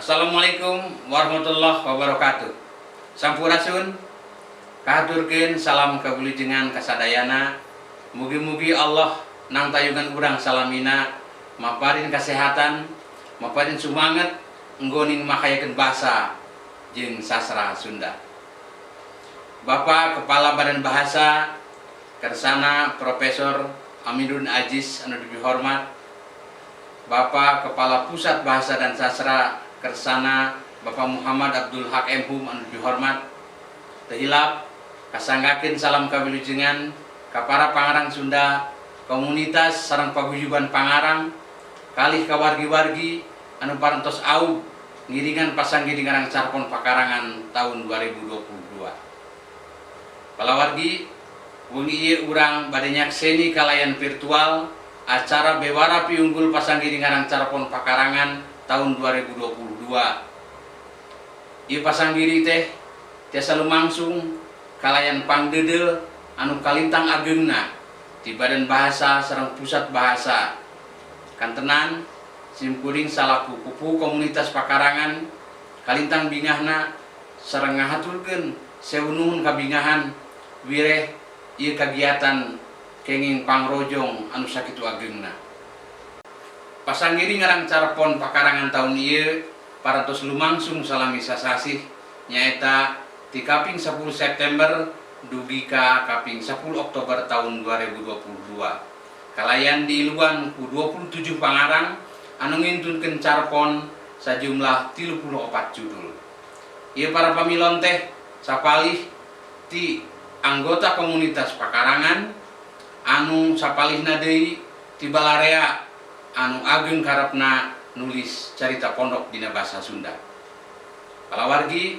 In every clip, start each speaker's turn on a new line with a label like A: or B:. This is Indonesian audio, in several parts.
A: Assalamualaikum warahmatullahi wabarakatuh. Sampurasun kahaturkeun salam kabulijengan kasadayana. Mugi-mugi Allah nang tayungan urang salamina maparin kesehatan, maparin semangat nggoning makayakeun basa jeung sastra Sunda. Bapak Kepala Badan Bahasa Kersana Profesor Aminuddin Aziz anu dihormat, Bapak Kepala Pusat Bahasa dan Sastra Kersana Bapak Muhammad Abdul Haq M.Hum anu dihormat, tehilap kasanggakeun salam kawilujengan ka para pangarang Sunda, komunitas sareng paguyuban pangarang, kalih ka wargi-wargi anu parantos aub ngiringan pasanggi ngarang carpon pakarangan tahun 2022. Palawargi wengi ieu urang bade nyakseni kalayan virtual acara bewara piunggul pasanggi ngarang carpon pakarangan tahun 2022. Ieu pasanggiri teh tiasa lumangsung kalayan pangdeudel anu kalintang ageungna di Badan Bahasa sareng Pusat Bahasa. Kantenan simkuring salaku pupu komunitas pakarangan kalintang bingahna sareng ngahaturkeun seunuhun kabingahan wireh ieu kagiatan kenging pangrojong anu sakitu ageungna. Pasanggiri ngarang carpon pakarangan tahun ieu parantos lumangsung salami sasasih nyaeta ti kaping 10 September dugi ka kaping 10 Oktober tahun 2022. Kalayan diiluan ku 27 pangarang anu ngintunkeun carpon sajumlah 34 judul. Ieu para pamilon teh sapalih ti anggota komunitas pakarangan anu sapalihna deui ti balarea anu ageung karepna nulis carita pondok dina basa Sunda. Palawargi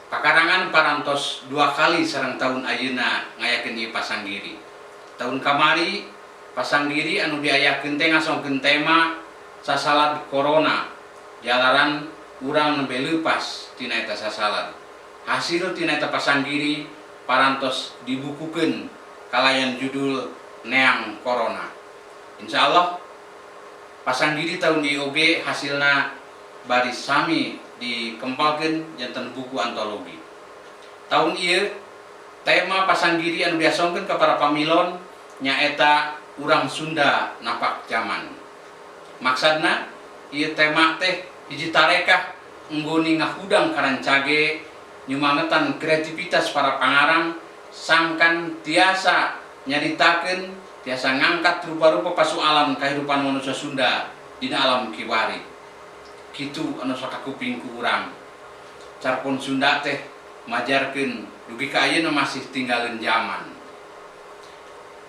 A: pakarangan parantos 2 kali sareng tahun ayeuna ngayakeun ieu pasanggiri. Tahun kamari pasanggiri anu diayakeun teh ngasongkeun tema sasalad corona, jalaran urang nembe leupas tina eta sasalad. Hasil tina eta pasanggiri parantos dibukukeun kalayan judul Neang Corona. Insyaallah pasanggiri tahun ieu oge hasilna bari sami dikempalkeun janten buku antologi. Tahun ieu tema pasanggiri anu diasongkeun ka para pamilon nyaeta urang Sunda napak zaman. Maksudna ieu tema teh hiji tarekah nggoni ngahudang karancage nyumangetan kreativitas para pangarang sangkan tiasa nyaritakeun tiasa ngangkat rupa-rupa pasualan kehidupan manusia Sunda dina alam kiwari. Kitu anu sakakuping ku urang. Carpon Sunda teh majarkeun dugi ka ayeuna masih tinggalin zaman.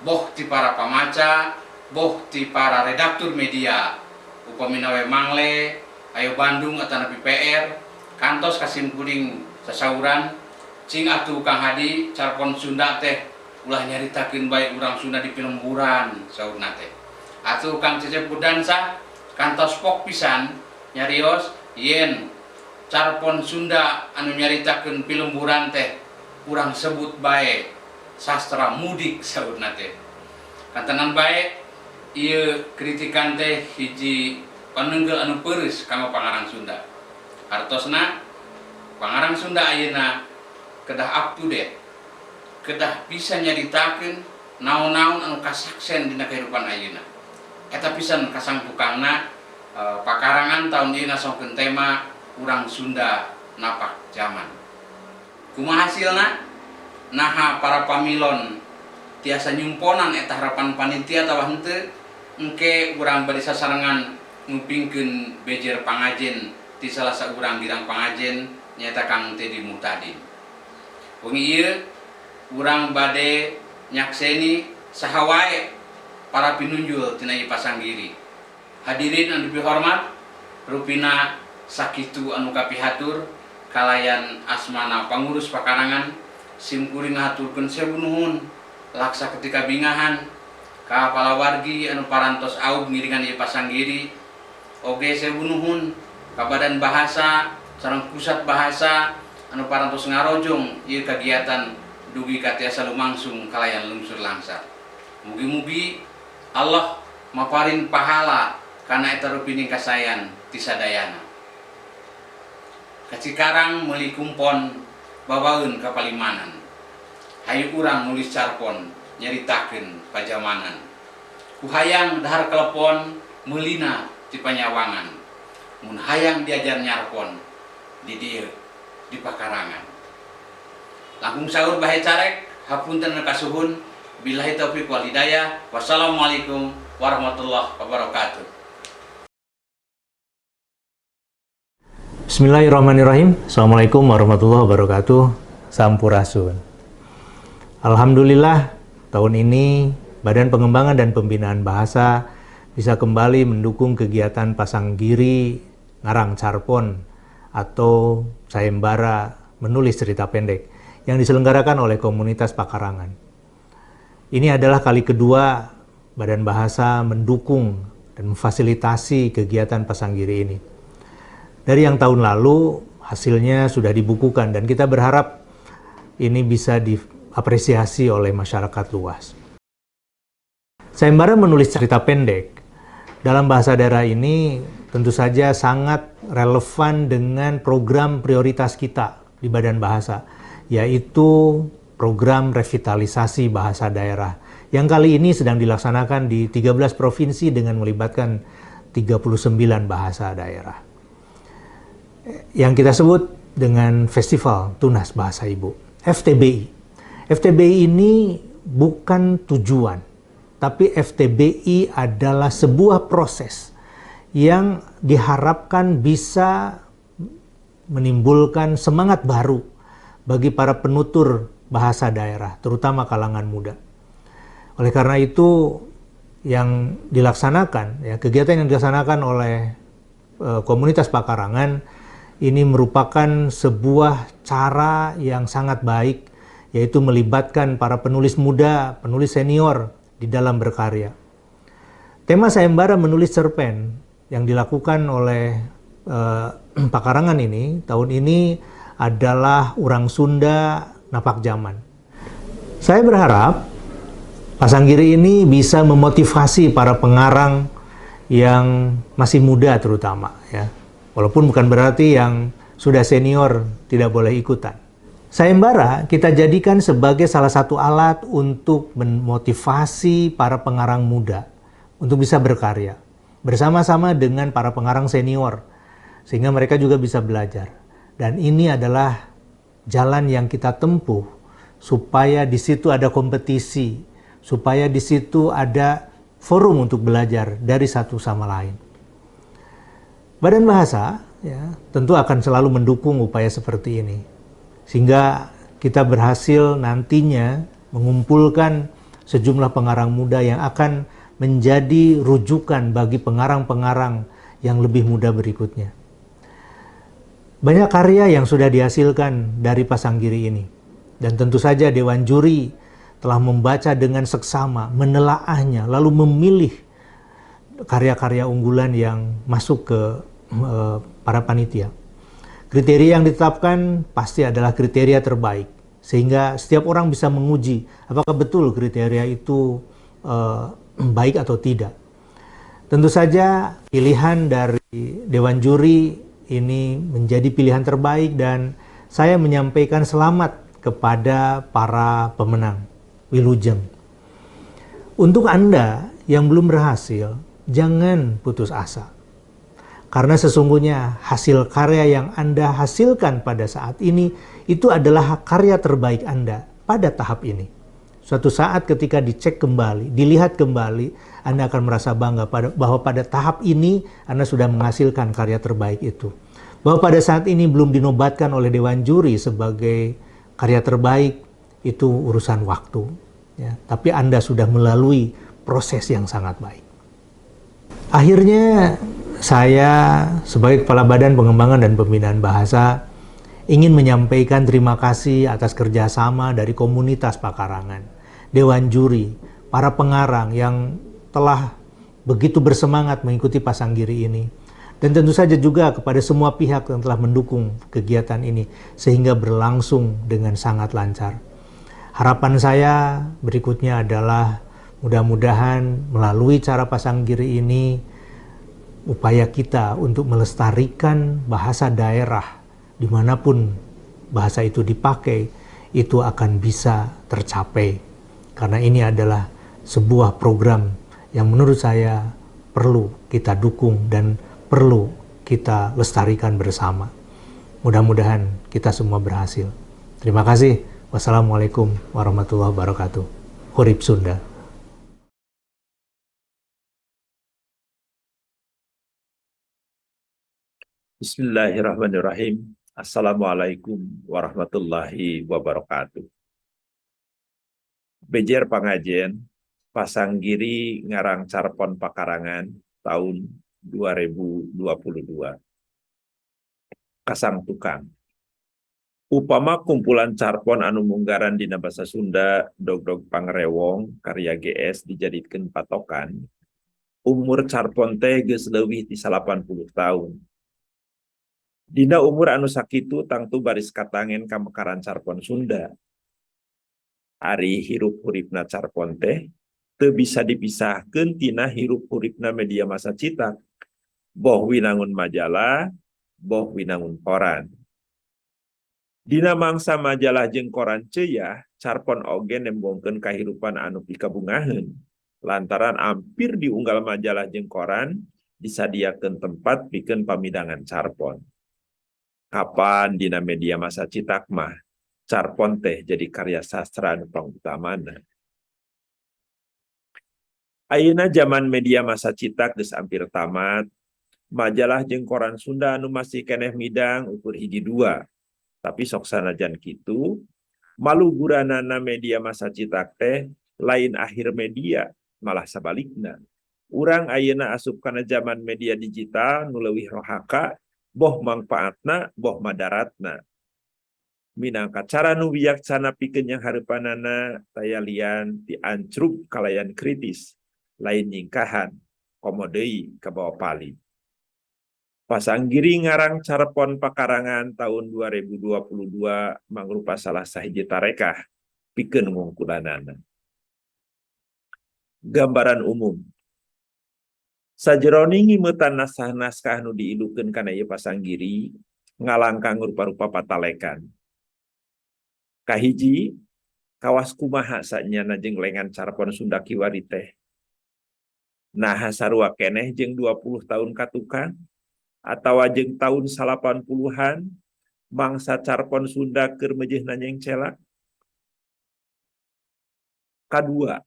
A: Boh ti para pamaca, boh ti para redaktur media, upamina we mangle ayo Bandung atau nepi PR, kantos kasimkuring sasauran cing atuh Kang Hadi carpon Sunda teh ulah nyaritakeun bae urang Sunda di Pelemburan saurna teh. Atuh Kang Cecep Budansa kantos pok pisan nyarios yen carpon Sunda anu nyaritakeun Pelemburan teh urang sebut bae sastra mudik saurna teh. Kantenan bae ieu kritikan teh hiji paneunggel anu peureus kanggo pangarang Sunda. Hartosna pangarang Sunda ayeuna kedah up to date, kedah bisa nyaritakeun naon-naon anu kasaksen dina kehidupan ayeuna. Eta pisan kasangpukangna pakarangan tahun ieu ngasongkeun tema urang Sunda napak zaman. Kumaha hasilna? Naha para pamilon tiasa nyumponan eta harapan panitia atawa henteu engke urang bari sasarengan ngupingkeun bejer pangajen ti salah saurang girang pangajen nyaeta Kang Tedi Muhtadin. Wengi ieu urang bade nyakseni saha wae para pinunjul tina ieu pasanggiri. Hadirin anu dihormat, rupina sakitu anu kapihatur kalayan asmana pangurus pakarangan simkuring ngaturkeun sewu nuhun laksa ketika bingahan ka palawargi anu parantos aub ngiringan ieu pasanggiri, oge sewu nuhun ka Badan Bahasa sareng Pusat Bahasa anu parantos ngarojong ieu kagiatan dugi ka tiasa lumangsung kalayan lungsur langsar. Mugi-mugi Allah maparin pahala kana eta rupining kasayan ti sadayana. Kacikarang meuli kumpon babaeun ka Palimanan. Hayu urang nulis carpon nyaritakeun pajamanan. Kuhayang dahar kelepon meulina ti Panyawangan. Mun hayang diajar nyarpon di dieu di Pakarangan. Langkung saur bahe carek hapunten kasuhun. Billahi taufiq wal hidayah. Wassalamualaikum warahmatullahi wabarakatuh.
B: Bismillahirrahmanirrahim. Assalamualaikum warahmatullahi wabarakatuh. Sampurasun. Alhamdulillah, tahun ini Badan Pengembangan dan Pembinaan Bahasa bisa kembali mendukung kegiatan Pasanggiri Ngarang Carpon atau sayembara menulis cerita pendek yang diselenggarakan oleh komunitas Pakarangan. Ini adalah kali kedua Badan Bahasa mendukung dan memfasilitasi kegiatan Pasanggiri ini. Dari yang tahun lalu, hasilnya sudah dibukukan dan kita berharap ini bisa diapresiasi oleh masyarakat luas. Sayembara menulis cerita pendek dalam bahasa daerah ini tentu saja sangat relevan dengan program prioritas kita di Badan Bahasa, yaitu program revitalisasi bahasa daerah yang kali ini sedang dilaksanakan di 13 provinsi dengan melibatkan 39 bahasa daerah. Yang kita sebut dengan Festival Tunas Bahasa Ibu, FTBI. FTBI ini bukan tujuan, tapi FTBI adalah sebuah proses yang diharapkan bisa menimbulkan semangat baru bagi para penutur bahasa daerah, terutama kalangan muda. Oleh karena itu, yang dilaksanakan, kegiatan yang dilaksanakan oleh komunitas Pakarangan ini merupakan sebuah cara yang sangat baik, yaitu melibatkan para penulis muda, penulis senior di dalam berkarya. Tema sayembara menulis cerpen yang dilakukan oleh Pakarangan ini, tahun ini adalah Urang Sunda Napak Zaman. Saya berharap Pasanggiri ini bisa memotivasi para pengarang yang masih muda terutama, ya. Walaupun bukan berarti yang sudah senior tidak boleh ikutan. Sayembara kita jadikan sebagai salah satu alat untuk memotivasi para pengarang muda untuk bisa berkarya bersama-sama dengan para pengarang senior, sehingga mereka juga bisa belajar. Dan ini adalah jalan yang kita tempuh supaya di situ ada kompetisi, supaya di situ ada forum untuk belajar dari satu sama lain. Badan Bahasa tentu akan selalu mendukung upaya seperti ini, sehingga kita berhasil nantinya mengumpulkan sejumlah pengarang muda yang akan menjadi rujukan bagi pengarang-pengarang yang lebih muda berikutnya. Banyak karya yang sudah dihasilkan dari Pasanggiri ini, dan tentu saja Dewan Juri telah membaca dengan seksama, menelaahnya, lalu memilih karya-karya unggulan yang masuk ke para panitia. Kriteria yang ditetapkan pasti adalah kriteria terbaik, sehingga setiap orang bisa menguji apakah betul kriteria itu baik atau tidak. Tentu saja pilihan dari Dewan Juri ini menjadi pilihan terbaik dan saya menyampaikan selamat kepada para pemenang Wilujeng. Untuk Anda yang belum berhasil, jangan putus asa. Karena sesungguhnya hasil karya yang Anda hasilkan pada saat ini itu adalah karya terbaik Anda pada tahap ini. Suatu saat ketika dicek kembali, dilihat kembali, Anda akan merasa bangga bahwa pada tahap ini Anda sudah menghasilkan karya terbaik itu. Bahwa pada saat ini belum dinobatkan oleh Dewan Juri sebagai karya terbaik, itu urusan waktu. Ya. Tapi Anda sudah melalui proses yang sangat baik. Akhirnya, saya sebagai Kepala Badan Pengembangan dan Pembinaan Bahasa ingin menyampaikan terima kasih atas kerjasama dari komunitas Pakarangan, Dewan Juri, para pengarang yang telah begitu bersemangat mengikuti Pasanggiri ini. Dan tentu saja juga kepada semua pihak yang telah mendukung kegiatan ini sehingga berlangsung dengan sangat lancar. Harapan saya berikutnya adalah mudah-mudahan melalui cara Pasanggiri ini upaya kita untuk melestarikan bahasa daerah dimanapun bahasa itu dipakai, itu akan bisa tercapai. Karena ini adalah sebuah program yang menurut saya perlu kita dukung dan perlu kita lestarikan bersama. Mudah-mudahan kita semua berhasil. Terima kasih. Wassalamualaikum warahmatullahi wabarakatuh. Horib Sunda.
C: Bismillahirrahmanirrahim. Assalamualaikum warahmatullahi wabarakatuh. Bejer pangajen, Pasanggiri ngarang carpon pakarangan tahun 2022. Kasang tukang. Upama kumpulan carpon anu munggaran dina basa Sunda dog-dog pangrewong karya GS dijadikan patokan, umur carpon teh geus leuwih ti 80 tahun. Dina umur anu sakitu tangtu baris katangen ka mekaran carpon Sunda. Ari hirup huripna carpon teh teu bisa dipisahkeun tina hirup huripna media massa cetak, boh winangun majalah, boh winangun koran. Dina mangsa majalah jeung koran ceuya, carpon oge nembongkeun kahirupan anu pikabungaheun. Lantaran ampir diunggal majalah jeung koran disadiakeun tempat pikeun pamidangan carpon. Kapan dina media massa cetak mah carpon teh jadi karya sastra anu pangutamana. Ayeuna zaman media massa cetak geus ampir tamat, majalah jeung koran Sunda anu masih keneh midang ukur hiji dua. Tapi sok sanajan kitu, maluguranana media massa cetak teh lain akhir media, malah sabalikna. Urang ayeuna asup kana zaman media digital nu leuwih rohaka, boh mangpaatna, boh madaratna. Minangka cara nu bijaksana pikeun yang hareupanana taya lian ti ancruk kalayan kritis, lain nyingkahan, komo deui ka bawa pali. Pasanggiri ngarang carpon pakarangan tahun 2022 mangrupa salah sahiji tarekah pikeun ngungkulanana. Gambaran umum. Sajeroni ngimeutan naskah-naskah nu diilukeun kana ieu pasanggiri ngalangkang rupa-rupa patalekan. Kahiji, kawas kumaha sanyana jeung lengan carpon Sunda kiwari teh. Naha sarua keneh jeung 20 tahun katukang atawa jeung tahun 80-an mangsa carpon Sunda keur meujeuhna nyengcelak. Kadua,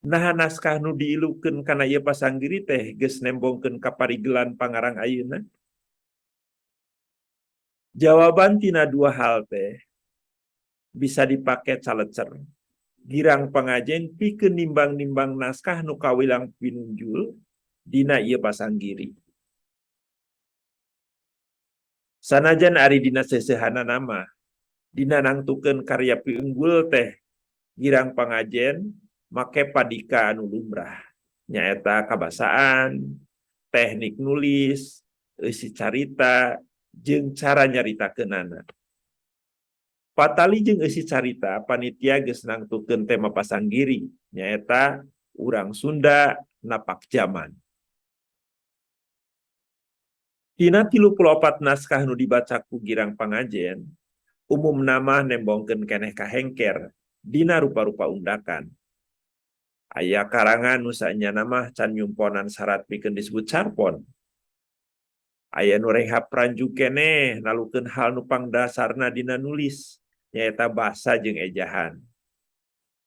C: naha naskah nu diilukeun kana ieu pasanggiri teh geus nembongkeun kaparigelan pangarang ayeuna? Jawaban tina dua hal teh bisa dipake calecer. Girang pangajen pikeun nimbang-nimbang naskah nu kawilang pinunjul dina ieu pasanggiri. Sanajan ari dina sesehana nama, dina nangtukeun karya piunggul teh girang pangajen make padika anu lumrah, nyaeta kabasaan, teknik nulis, eusi carita, jeung cara nyaritakeunana. Patali jeung eusi carita panitia geus nangtukeun tema pasanggiri, nyaeta urang Sunda napak zaman. Tina 34 naskah nu dibaca ku girang pangajen, umum nama nembongkeun keneh kahengker dina rupa-rupa undakan. Aya karangan nu saenyana mah can nyumponan syarat pikeun disebut carpon. Aya nu rehab ranjug keneh nalukeun hal nu pangdasarna dina nulis, nyaeta basa jeung ejahan.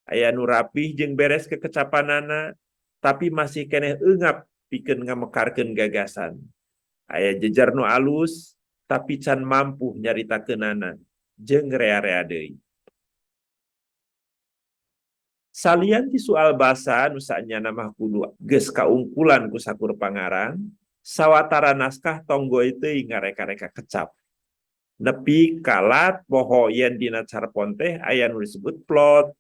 C: Aya nu rapih jeung beres kekecapanana, tapi masih keneh eungap pikeun ngamekarkeun gagasan. Aya jejar nu alus, tapi can mampu nyaritakeunana, jeung rea-rea deui. Salian ti soal basa nu saenyana mah kudu geus kaungkulan ku sakur pangarang, sawatara naskah tonggoe teuing ngareka-reka kecap. Nepi kalat poho yen dina carpon teh aya nu disebut plot,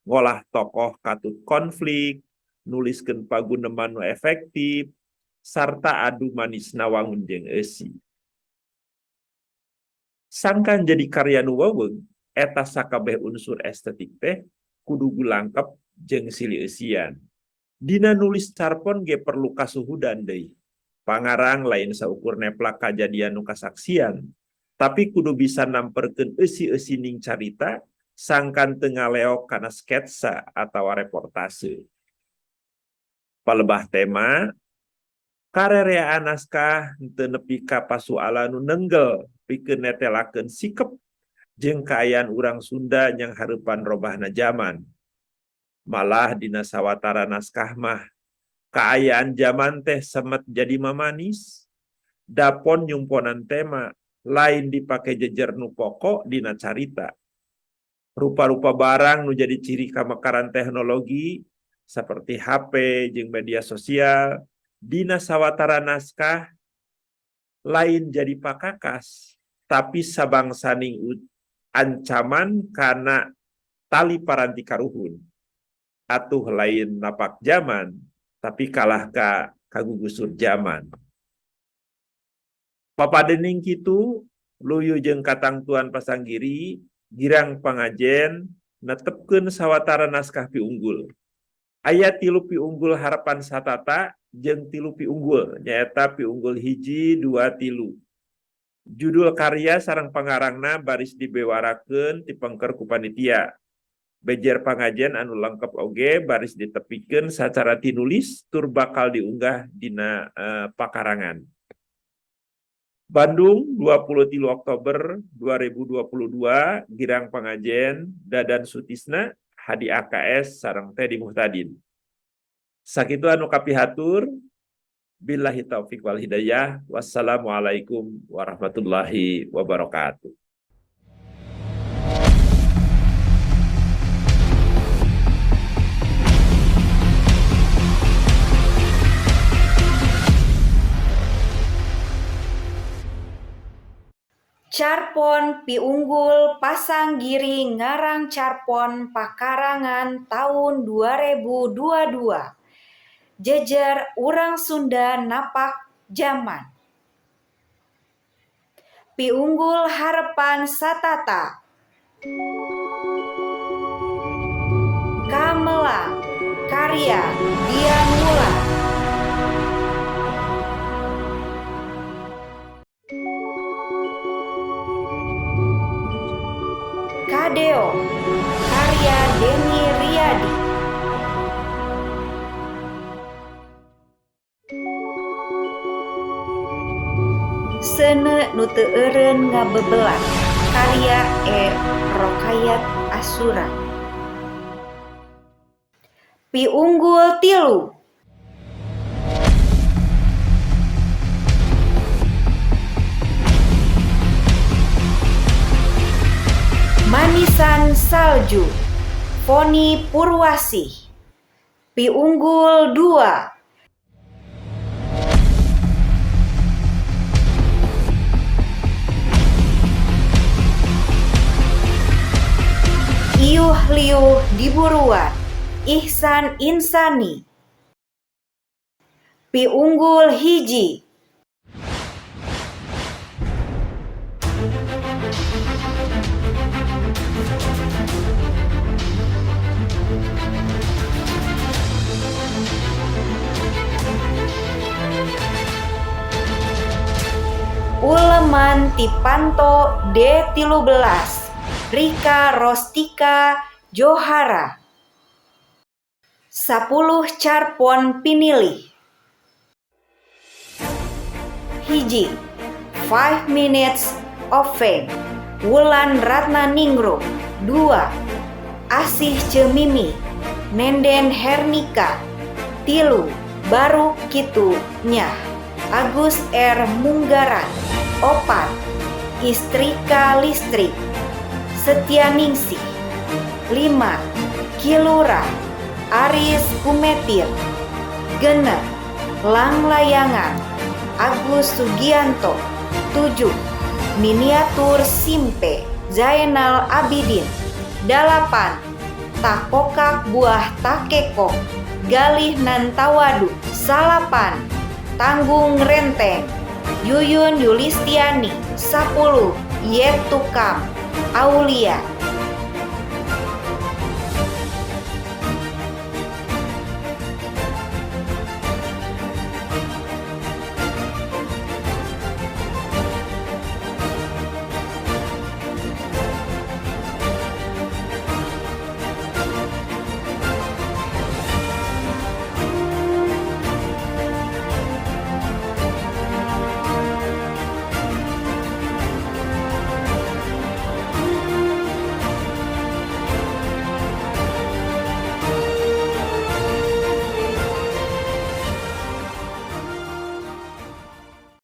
C: ngolah tokoh katut konflik, nuliskeun paguneman nu efektif, sarta adu manisna wangun jeung eusi. Sangkan jadi karya nu weweug, eta sakabeh unsur estetik teh kudu gulangkep jeung silih eusian. Dina nulis carpon ge perlu kasuhudan deui. Pangarang lain saukur neplak kajadian nu kasaksian, tapi kudu bisa namperkeun eusi-eusi ning carita sangkan tengah leok kana sketsa atau reportase. Palebah tema, karereaan naskah teu nepi ka pasualan nu nenggel pikeun netelakeun sikep jeung kaayaan urang Sunda yang hareupan robahna zaman. Malah dina sawatara naskah mah kaayaan zaman teh semet jadi mamanis. Dapon nyumponan tema lain dipake jejer nu pokok dina carita. Rupa-rupa barang nu jadi ciri kamekaran teknologi seperti HP jeung media sosial dina sawatara naskah lain jadi pakakas, tapi sabangsaning ancaman kana tali paranti karuhun. Atuh lain napak zaman, tapi kalah ka kagugusur zaman. Papadening kitu, luyu jeung katangtuan pasanggiri, girang pangajen, netepkeun sawatara naskah piunggul. Aya 3 piunggul harapan satata, jeung 3 piunggul, nyaeta piunggul 1, 2, 3. Judul karya sareng pangarangna baris dibewarakeun ti pengker ku panitia. Bejer pangajen anu lengkap oge baris ditepikeun sacara tinulis tur bakal diunggah dina pakarangan. Bandung 23 Oktober 2022, girang pangajen Dadan Sutisna, Hadi AKS sareng Teddy Muhtadin. Sakitu anu kapihatur, billahi taufik wal hidayah. Wassalamualaikum warahmatullahi wabarakatuh.
D: Carpon piunggul Pasanggiri ngarang carpon pakarangan tahun 2022. Jejer urang Sunda napak zaman. Piunggul harapan satata. Kamelang, karya Dian Wulan. Kadeo, karya Denny Riyadi. Seuneu nu teu eureun ngabebelat, karya Rokayat Asura. Piunggul 3. Manisan Salju, Foni Purwasih. Piunggul 2. Iuh Liuh Diburuan, Ihsan Insani. Piunggul 1. Uleman Tipanto D13, Rika Rostika Johara. 10 carpon pinilih. 1. 5 Minutes of Fame, Wulan Ratnaningrum. 2. Asih Cemimi, Nenden Hernika. 3. Baru Kitu Nyah, Agus R. Munggaran. 4. Istrika Listrik, Setyaningsih. 5. Kilura, Aris Kumetir. 6. Lang Layangan, Agus Sugianto. 7. Miniatur Simpe, Zainal Abidin. 8. Takokak Buah Takekok, Galih Nantawadu. 9. Tanggung Renteng, Yuyun Yulistiani. 10. Yetukam, Aulia.